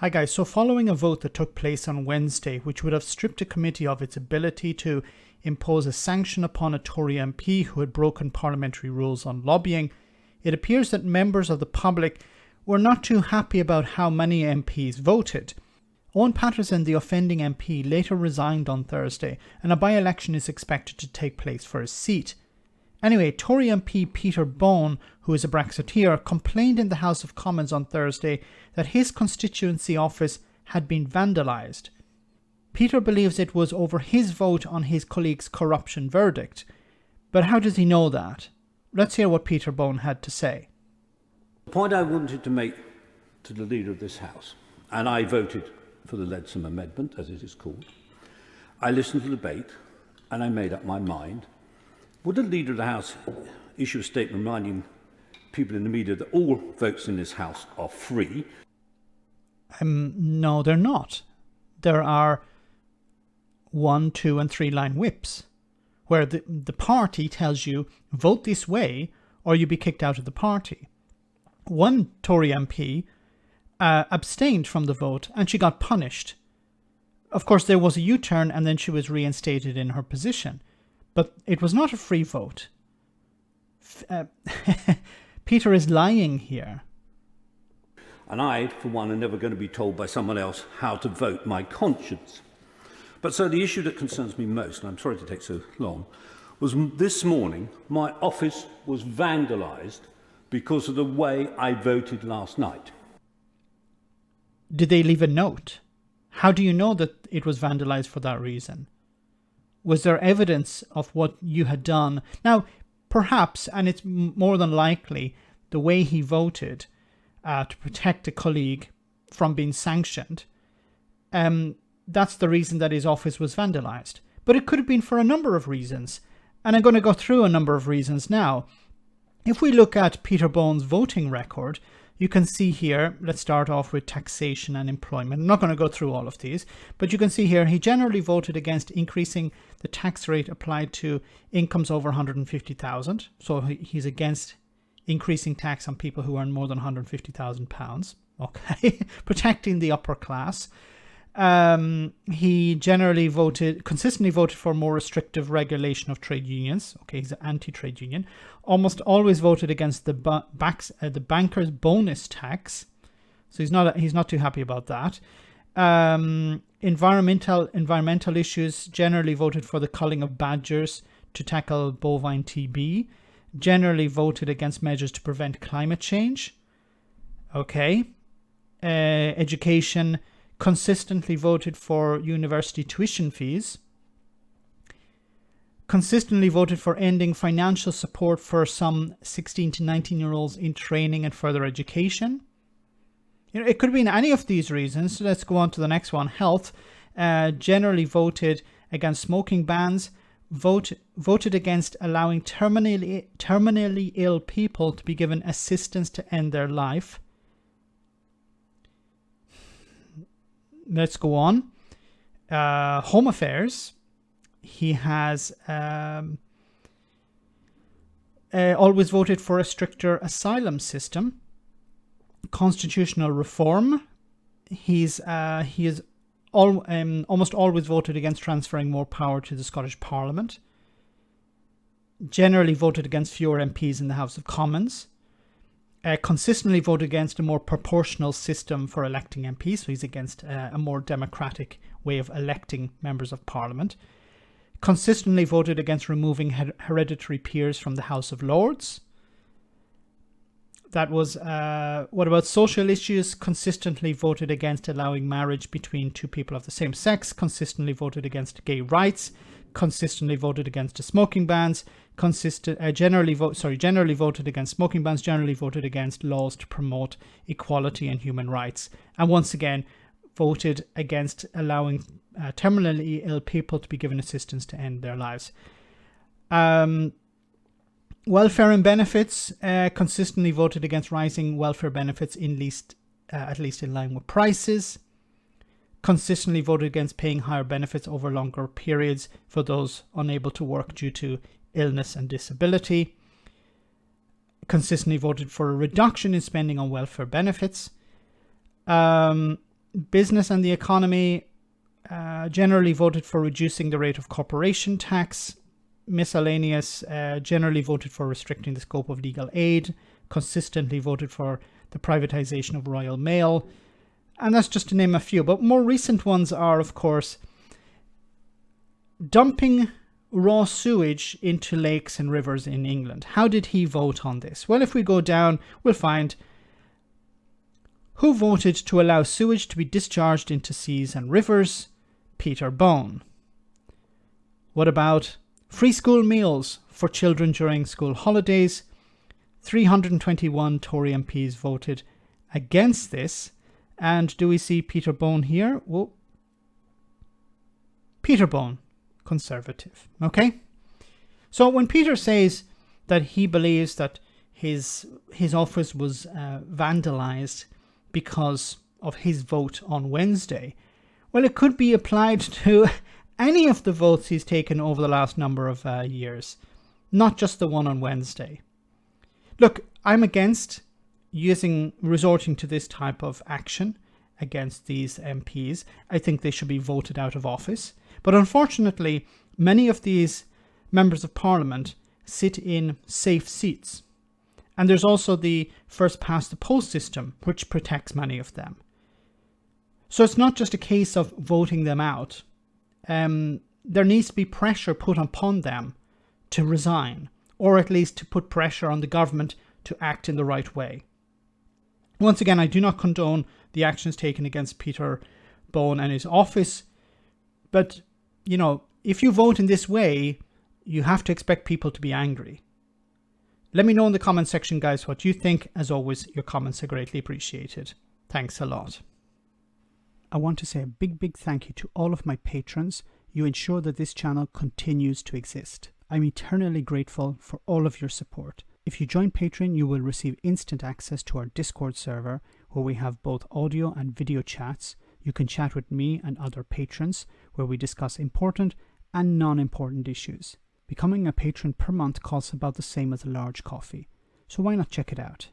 Hi guys, so following a vote that took place on Wednesday, which would have stripped a committee of its ability to impose a sanction upon a Tory MP who had broken parliamentary rules on lobbying, it appears that members of the public were not too happy about how many MPs voted. Owen Paterson, the offending MP, later resigned on Thursday, and a by-election is expected to take place for his seat. Anyway, Tory MP Peter Bone, who is a Brexiteer, complained in the House of Commons on Thursday that his constituency office had been vandalised. Peter believes it was over his vote on his colleague's corruption verdict. But how does he know that? Let's hear what Peter Bone had to say. The point I wanted to make to the leader of this House, and I voted for the Leadsom Amendment, as it is called, I listened to the debate and I made up my mind. Would the Leader of the House issue a statement reminding people in the media that all votes in this House are free? No, they're not. There are 1, 2 and 3 line whips where the party tells you vote this way or you'll be kicked out of the party. One Tory MP abstained from the vote and she got punished. Of course, there was a U-turn and then she was reinstated in her position. But it was not a free vote. Peter is lying here. And I, for one, am never going to be told by someone else how to vote my conscience. But so the issue that concerns me most, and I'm sorry to take so long, was this morning my office was vandalised because of the way I voted last night. Did they leave a note? How do you know that it was vandalised for that reason? Was there evidence of what you had done? Now, perhaps, and it's more than likely, the way he voted to protect a colleague from being sanctioned, that's the reason that his office was vandalised. But it could have been for a number of reasons. And I'm going to go through a number of reasons now. If we look at Peter Bone's voting record, you can see here, let's start off with taxation and employment. I'm not going to go through all of these, but you can see here he generally voted against increasing the tax rate applied to incomes over 150,000. So he's against increasing tax on people who earn more than £150,000. Okay, protecting the upper class. He consistently voted for more restrictive regulation of trade unions. Okay, he's an anti-trade union. Almost always voted against the banker's bonus tax. So he's not too happy about that. Environmental issues, generally voted for the culling of badgers to tackle bovine TB. Generally voted against measures to prevent climate change. Okay. Education, consistently voted for university tuition fees. Consistently voted for ending financial support for some 16 to 19-year-olds in training and further education. It could have been any of these reasons. So let's go on to the next one. Health. Generally voted against smoking bans. Voted against allowing terminally ill people to be given assistance to end their life. Let's go on. Home Affairs. He has always voted for a stricter asylum system. Constitutional reform. He is almost always voted against transferring more power to the Scottish Parliament. Generally voted against fewer MPs in the House of Commons. Consistently voted against a more proportional system for electing MPs. So he's against a more democratic way of electing members of Parliament. Consistently voted against removing hereditary peers from the House of Lords. That was, what about social issues? Consistently voted against allowing marriage between two people of the same sex. Consistently voted against gay rights. Consistently voted against the smoking bans. Generally voted against smoking bans. Generally voted against laws to promote equality and human rights. And once again, voted against allowing terminally ill people to be given assistance to end their lives. Welfare and benefits, consistently voted against rising welfare benefits at least in line with prices. Consistently voted against paying higher benefits over longer periods for those unable to work due to illness and disability. Consistently voted for a reduction in spending on welfare benefits. business and the economy generally voted for reducing the rate of corporation tax. Miscellaneous generally voted for restricting the scope of legal aid, consistently voted for the privatization of Royal Mail, and that's just to name a few. But more recent ones are, of course, dumping raw sewage into lakes and rivers in England. How did he vote on this? Well, if we go down, we'll find who voted to allow sewage to be discharged into seas and rivers? Peter Bone. What about free school meals for children during school holidays? 321 Tory MPs voted against this. And do we see Peter Bone here? Well, Peter Bone, Conservative. Okay? So when Peter says that he believes that his office was vandalised because of his vote on Wednesday, well, it could be applied to any of the votes he's taken over the last number of years, not just the one on Wednesday. Look, I'm against resorting to this type of action against these MPs. I think they should be voted out of office. But unfortunately, many of these members of Parliament sit in safe seats. And there's also the first past the post system, which protects many of them. So it's not just a case of voting them out. There needs to be pressure put upon them to resign, or at least to put pressure on the government to act in the right way. Once again, I do not condone the actions taken against Peter Bone and his office, but, you know, if you vote in this way, you have to expect people to be angry. Let me know in the comment section, guys, what you think. As always, your comments are greatly appreciated. Thanks a lot. I want to say a big thank you to all of my patrons. You ensure that this channel continues to exist. I'm eternally grateful for all of your support. If you join Patreon, you will receive instant access to our Discord server, where we have both audio and video chats. You can chat with me and other patrons, where we discuss important and non-important issues. Becoming a patron per month costs about the same as a large coffee, so why not check it out?